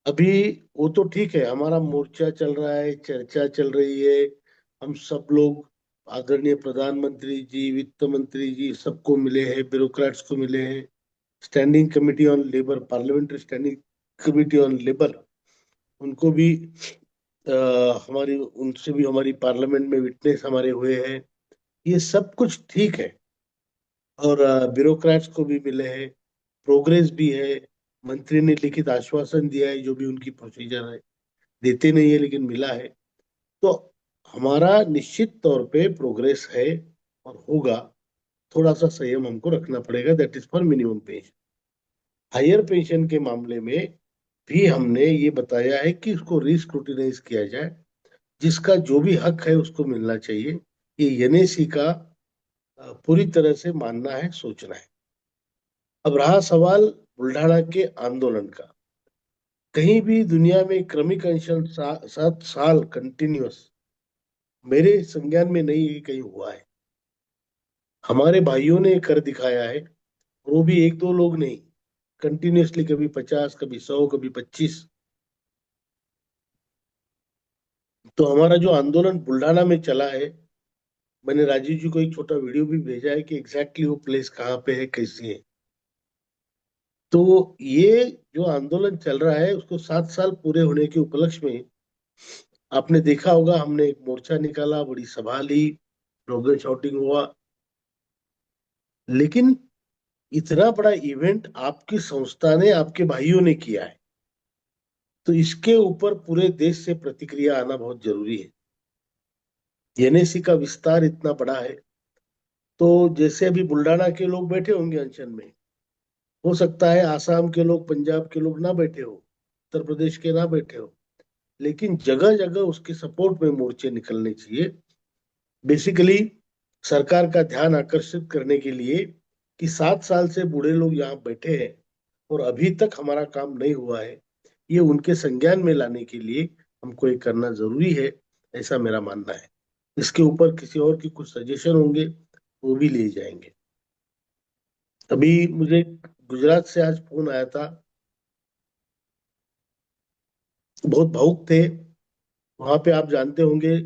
अभी वो तो ठीक है, हमारा मोर्चा चल रहा है, चर्चा चल रही है। हम सब लोग आदरणीय प्रधानमंत्री जी, वित्त मंत्री जी सबको मिले हैं, ब्यूरोक्रेट्स को मिले हैं। Standing committee on labour, parliamentary standing committee on labour, उनको भी अ, हमारी उनसे भी हमारी पार्लियामेंट में विटनेस हमारे हुए हैं। ये सब कुछ ठीक है। और ब्यूरोक्रेट्स को भी मिले हैं, प्रोग्रेस भी है। मंत्री ने लिखित आश्वासन दिया है, जो भी उनकी प्रोसीजर है, देते नहीं है लेकिन मिला है। तो हमारा निश्चित तौर पे प्रोग्रेस है और होगा। थोड़ा सा संयम हमको रखना पड़ेगा, that is for minimum pension. Higher pension के मामले में भी हमने ये बताया है कि उसको रिस्क्रूटिनाइज किया जाए, जिसका जो भी हक है उसको मिलना चाहिए। ये एनएसी का पूरी तरह से मानना है, सोचना है। अब रहा सवाल बुल्ढाना के आंदोलन का। कहीं भी दुनिया में क्रमिक अनशन 7 साल कंटिन्यूअस मेरे संज्ञान में नहीं कहीं हुआ है। हमारे भाइयों ने कर दिखाया है, और वो भी एक दो लोग नहीं, कंटिन्यूअसली, कभी 50, कभी 100, कभी 25। तो हमारा जो आंदोलन बुल्ढाना में चला है, मैंने राजीव जी को एक छोटा वीडियो भी भेजा है कि एग्जैक्टली वो प्लेस कहाँ पे है, कैसी है। तो ये जो आंदोलन चल रहा है, उसको 7 साल पूरे होने के उपलक्ष्य में आपने देखा होगा, हमने एक मोर्चा निकाला, बड़ी सभा ली, स्लोगन शॉटिंग हुआ। लेकिन इतना बड़ा इवेंट आपकी संस्था ने, आपके भाइयों ने किया है, तो इसके ऊपर पूरे देश से प्रतिक्रिया आना बहुत जरूरी है। एनएसी का विस्तार इतना बड़ा है, तो जैसे अभी बुल्डाना के लोग बैठे होंगे अनशन में, हो सकता है आसाम के लोग, पंजाब के लोग ना बैठे हो, उत्तर प्रदेश के ना बैठे हो, लेकिन जगह जगह उसके सपोर्ट में मोर्चे निकलने चाहिए। बेसिकली सरकार का ध्यान आकर्षित करने के लिए कि 7 साल से बूढ़े लोग यहाँ बैठे हैं और अभी तक हमारा काम नहीं हुआ है, ये उनके संज्ञान में लाने के लिए हमको ये करना जरूरी है, ऐसा मेरा मानना है। इसके ऊपर किसी और की कुछ सजेशन होंगे, वो भी लिए जाएंगे। अभी मुझे गुजरात से आज फोन आया था, बहुत भावुक थे। वहां पे आप जानते होंगे,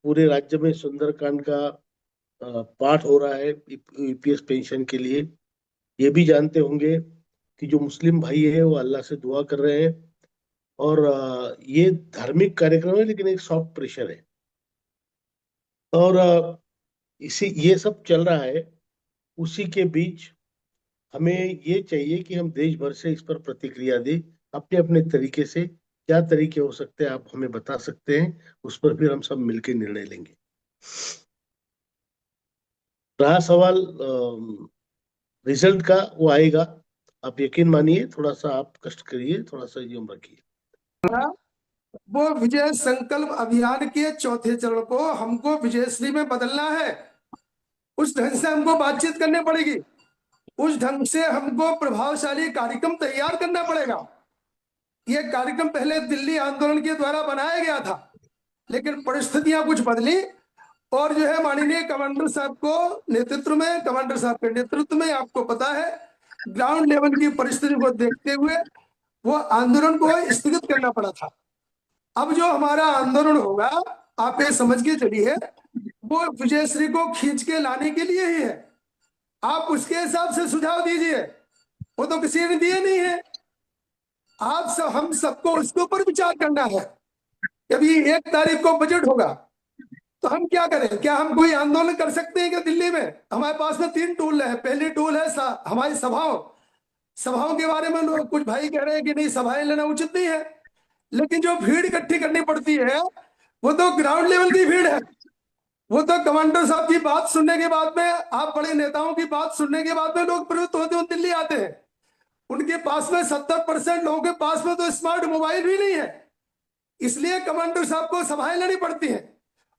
पूरे राज्य में सुंदरकांड का पाठ हो रहा है ईपीएस पेंशन के लिए। ये भी जानते होंगे कि जो मुस्लिम भाई है वो अल्लाह से दुआ कर रहे हैं। और ये धार्मिक कार्यक्रम है, लेकिन एक सॉफ्ट प्रेशर है। और इसी ये सब चल रहा है, उसी के बीच हमें ये चाहिए कि हम देश भर से इस पर प्रतिक्रिया दें, अपने अपने तरीके से। क्या तरीके हो सकते हैं, आप हमें बता सकते हैं, उस पर फिर हम सब मिलकर निर्णय लेंगे। रहा सवाल रिजल्ट का, वो आएगा, आप यकीन मानिए। थोड़ा सा आप कष्ट करिए, थोड़ा सा संयम रखिए। वो विजय संकल्प अभियान के चौथे चरण को हमको विजयश्री में बदलना है। उस ढंग से हमको बातचीत करनी पड़ेगी, उस ढंग से हमको प्रभावशाली कार्यक्रम तैयार करना पड़ेगा। ये कार्यक्रम पहले दिल्ली आंदोलन के द्वारा बनाया गया था, लेकिन परिस्थितियां कुछ बदली और जो है माननीय कमांडर साहब को नेतृत्व में, कमांडर साहब के नेतृत्व में, आपको पता है ग्राउंड लेवल की परिस्थिति को देखते हुए वो आंदोलन को स्थगित करना पड़ा था। अब जो हमारा आंदोलन होगा, आप ये समझ के चलिए, वो विजयश्री को खींच के लाने के लिए ही है। आप उसके हिसाब से सुझाव दीजिए, वो तो किसी ने दिए नहीं है। आप सब, हम सबको उसके ऊपर विचार करना है। अभी 1 तारीख को बजट होगा, तो हम क्या करें? क्या हम कोई आंदोलन कर सकते हैं क्या दिल्ली में? हमारे पास में 3 टूल है। पहली टूल है हमारी सभाओं। सभाओं के बारे में लोग, कुछ भाई कह रहे हैं कि नहीं सभाएं लेना उचित नहीं है, लेकिन जो भीड़ इकट्ठी करनी पड़ती है वो तो ग्राउंड लेवल की भीड़ है। वो तो कमांडर साहब की बात सुनने के बाद में, आप बड़े नेताओं की बात सुनने के बाद में लोग प्रवृत्त होते हुए दिल्ली आते हैं। उनके पास में 70% लोगों के पास में तो स्मार्ट मोबाइल भी नहीं है। इसलिए कमांडर साहब को सभाएं लेनी पड़ती हैं,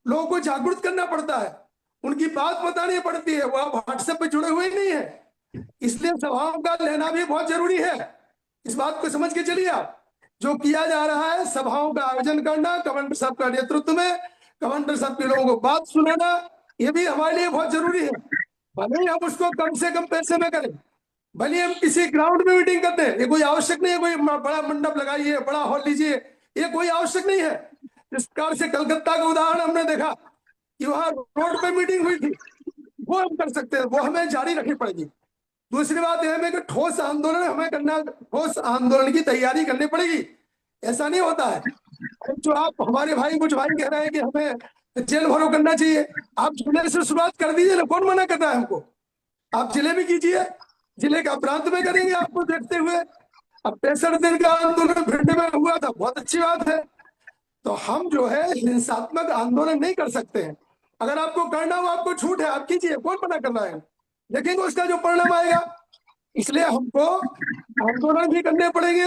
लोगों को जागरूक करना पड़ता है, उनकी बात बतानी पड़ती है। वो आप व्हाट्सएप पे जुड़े हुए नहीं है, इसलिए सभाओं का लेना भी बहुत जरूरी है। इस बात को समझ के चलिए आप। जो किया जा रहा है, सभाओं का आयोजन करना कमांडर साहब का नेतृत्व में, कमांडर साहब के लोगों को बात सुनाना, ये भी हमारे लिए बहुत जरूरी है। भले ही हम उसको कम से कम पैसे में करें, भले हम किसी ग्राउंड में मीटिंग करते हैं, ये कोई आवश्यक नहीं है कोई बड़ा मंडप लगाइए, बड़ा हॉल लीजिए, ये कोई आवश्यक नहीं है। इस प्रकार से कलकत्ता का उदाहरण हमने देखा कि वहां रोड पे मीटिंग हुई थी, वो हम कर सकते हैं, वो हमें जारी रखनी पड़ेगी। दूसरी बात यह है कि ठोस आंदोलन हमें करना, ठोस आंदोलन की तैयारी करनी पड़ेगी। ऐसा नहीं होता है जो आप हमारे भाई कुछ भाई कह रहे हैं कि हमें जेल भरो करना चाहिए, आप जिले से शुरुआत कर दीजिए ना, कौन मना कर रहा है हमको? आप जिले में कीजिए, जिले का प्रांत में करेंगे आपको देखते हुए। अब 65 दिन का आंदोलन भिंड में हुआ था, बहुत अच्छी बात है। तो हम जो है हिंसात्मक आंदोलन नहीं कर सकते हैं। अगर आपको करना हो, आपको छूट है, आप कीजिए, कौन मना कर रहा है? देखेंगे उसका जो परिणाम आएगा। इसलिए हमको आंदोलन भी करने पड़ेंगे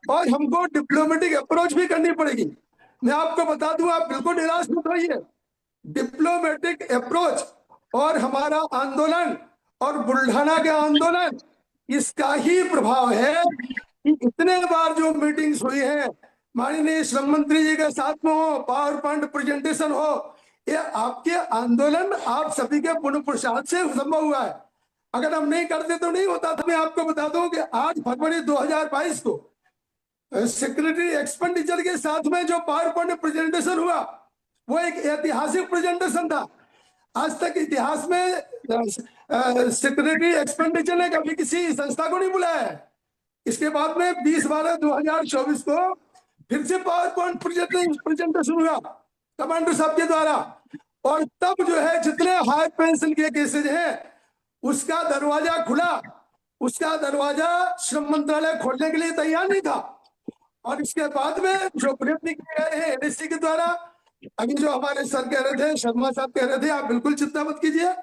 और हमको डिप्लोमेटिक अप्रोच भी करनी पड़ेगी। मैं आपको बता दूं, आप बिल्कुल निराश मत होइए। डिप्लोमेटिक अप्रोच और हमारा आंदोलन और बुल्ढाना के आंदोलन, इसका ही प्रभाव है कि इतने बार जो मीटिंग्स हुई है, माननीय श्रम मंत्री जी के साथ में हो, पावर पॉइंट प्रेजेंटेशन हो, ये आपके आंदोलन आप सभी के पुण्य प्रसाद से संभव हुआ है। अगर हम नहीं करते तो नहीं होता था। मैं आपको बता दूं कि 8 फरवरी 2022 को सेक्रेटरी एक्सपेंडिचर के साथ में जो पावर पॉइंट प्रेजेंटेशन हुआ, वो एक ऐतिहासिक प्रेजेंटेशन था। आज तक इतिहास में सेक्रेटरी एक्सपेंडिचर ने कभी किसी संस्था को नहीं बुलाया है। इसके बाद में 20/12/2024 को फिर से पावर पॉइंट प्रेजेंटेशन हुआ कमांडर साहब के द्वारा, और तब जो है जितने हाई पेंशन के केसेज हैं उसका दरवाजा खुला, उसका दरवाजा श्रम मंत्रालय खोलने के लिए तैयार नहीं था। और इसके बाद में जो प्रयत्न किए गए हैं एनएससी के द्वारा, अभी जो हमारे सर कह रहे थे, शर्मा साहब कह रहे थे, आप बिल्कुल चिंता मत कीजिए,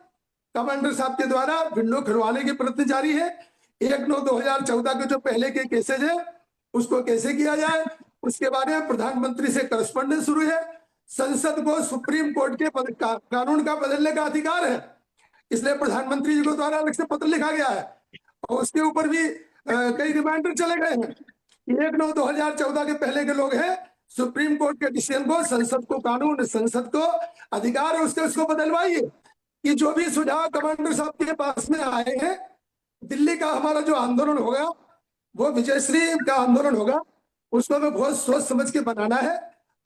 कमांडर साहब के द्वारा विंडो खुलवाने की प्रयत्न जारी है। 1/9/2014 के जो पहले के केसेज है उसको कैसे किया जाए, उसके बारे में प्रधानमंत्री से करस्पॉन्डेंस शुरू है। संसद को सुप्रीम कोर्ट के कानून का बदलने का अधिकार है, इसलिए प्रधानमंत्री जी को द्वारा अलग से पत्र लिखा गया है और उसके ऊपर भी कई रिमाइंडर चले गए हैं। 1/9/2014 के पहले के लोग हैं, सुप्रीम कोर्ट के डिसीजन को, संसद को कानून, संसद को अधिकार है उसके, उसको बदलवाइए। कि जो भी सुझाव कमांडर साहब के पास में आए हैं, दिल्ली का हमारा जो आंदोलन होगा वो विजयश्री का आंदोलन होगा, उसको हमें बहुत सोच समझ के बनाना है।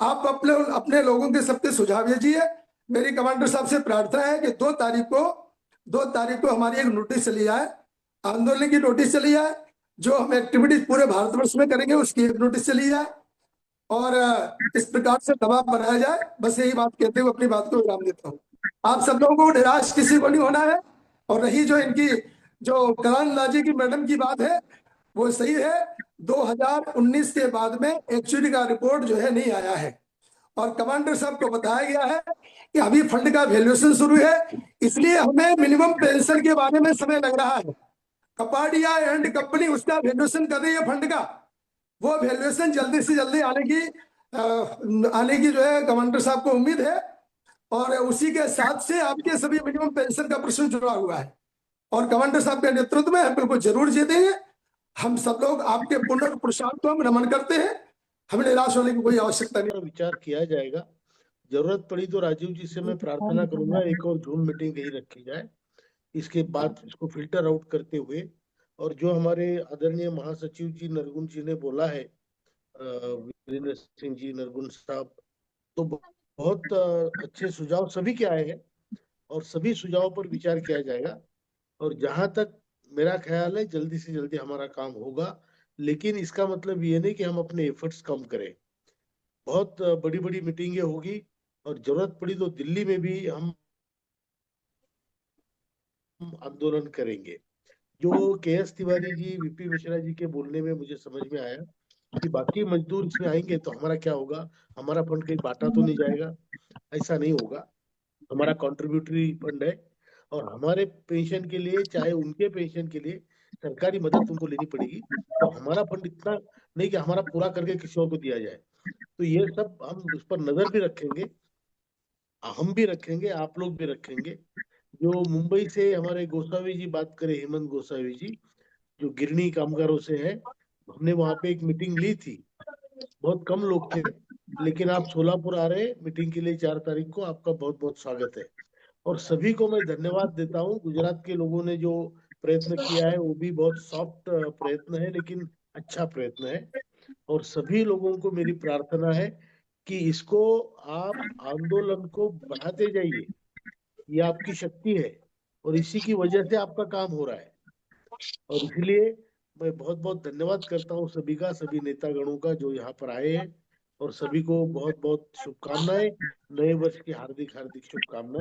आप अपने अपने लोगों के सबके सुझाव भेजिए। मेरी कमांडर साहब से प्रार्थना है कि 2 तारीख को हमारी एक नोटिस चली जाए, आंदोलन की नोटिस चली जाए, जो हम एक्टिविटीज पूरे भारतवर्ष में करेंगे उसकी एक नोटिस चली जाए, और इस प्रकार से दबाव बनाया जाए। बस यही बात कहते हुए अपनी बात को विराम देता हूँ। आप सब लोगों को निराश किसी को नहीं होना है। और रही जो इनकी जो कलान लाजी की मैडम की बात है, वो सही है। 2019 के बाद में एक्चुअली का रिपोर्ट जो है नहीं आया है, और कमांडर साहब को बताया गया है कि अभी फंड का वैल्यूएशन शुरू है, इसलिए हमें मिनिमम पेंशन के बारे में समय लग रहा है। कपाडिया एंड कंपनी उसका वैल्यूएशन कर रही है फंड का, वो वैल्यूएशन जल्दी से जल्दी आने की जो है कमांडर साहब को उम्मीद है। और उसी के साथ से आपके सभी मिनिमम पेंशन का प्रश्न जुड़ा हुआ है, और कमांडर साहब के नेतृत्व में हम बिल्कुल जरूर जीतेंगे। हम सब लोग आपके पुण्य प्रसाद को हम नमन करते हैं, हमें निराश होने की कोई आवश्यकता नहीं। विचार किया जाएगा। जरूरत पड़ी तो राजीव जी से मैं प्रार्थना करूंगा एक और जूम मीटिंग यही रखी जाए, इसके बाद इसको फिल्टर आउट करते हुए। और जो हमारे आदरणीय महासचिव जी नरगुन जी ने बोला है, वीरेंद्र सिंह जी नरगुन साहब, तो बहुत अच्छे सुझाव सभी के आए हैं और सभी सुझावों पर विचार किया जाएगा। और जहां तक मेरा ख्याल है जल्दी से जल्दी हमारा काम होगा, लेकिन इसका मतलब ये नहीं कि हम अपने एफर्ट्स कम करें। बहुत बड़ी बड़ी मीटिंगें होगी और जरूरत पड़ी तो दिल्ली में भी हम आंदोलन करेंगे। जो के एस तिवारी जी, वीपी मिश्रा जी के बोलने में मुझे समझ में आया कि बाकी मजदूर इसमें आएंगे तो हमारा क्या होगा, हमारा फंड कहीं बांटा तो नहीं जाएगा। ऐसा नहीं होगा, हमारा कॉन्ट्रीब्यूटरी फंड है और हमारे पेंशन के लिए, चाहे उनके पेंशन के लिए सरकारी मदद उनको लेनी पड़ेगी। तो हमारा फंड इतना नहीं कि हमारा पूरा करके किसी और को दिया जाए। तो ये सब हम उस पर नजर भी रखेंगे, हम भी रखेंगे, आप लोग भी रखेंगे। जो मुंबई से हमारे गोसावी जी बात करें, हेमंत गोसावी जी, जो गिरनी कामगारों से है, हमने वहां पे एक मीटिंग ली थी, बहुत कम लोग थे, लेकिन आप सोलापुर आ रहे हैं मीटिंग के लिए 4 तारीख को, आपका बहुत बहुत स्वागत है। और सभी को मैं धन्यवाद देता हूँ। गुजरात के लोगों ने जो प्रयत्न किया है वो भी बहुत सॉफ्ट प्रयत्न है, लेकिन अच्छा प्रयत्न है। और सभी लोगों को मेरी प्रार्थना है कि इसको आप आंदोलन को बढ़ाते जाइए। ये आपकी शक्ति है और इसी की वजह से आपका काम हो रहा है। और इसलिए मैं बहुत बहुत धन्यवाद करता हूँ सभी का, सभी नेतागणों का जो यहाँ पर आए हैं। और सभी को बहुत बहुत शुभकामनाएं, नए वर्ष की हार्दिक हार्दिक शुभकामनाएं।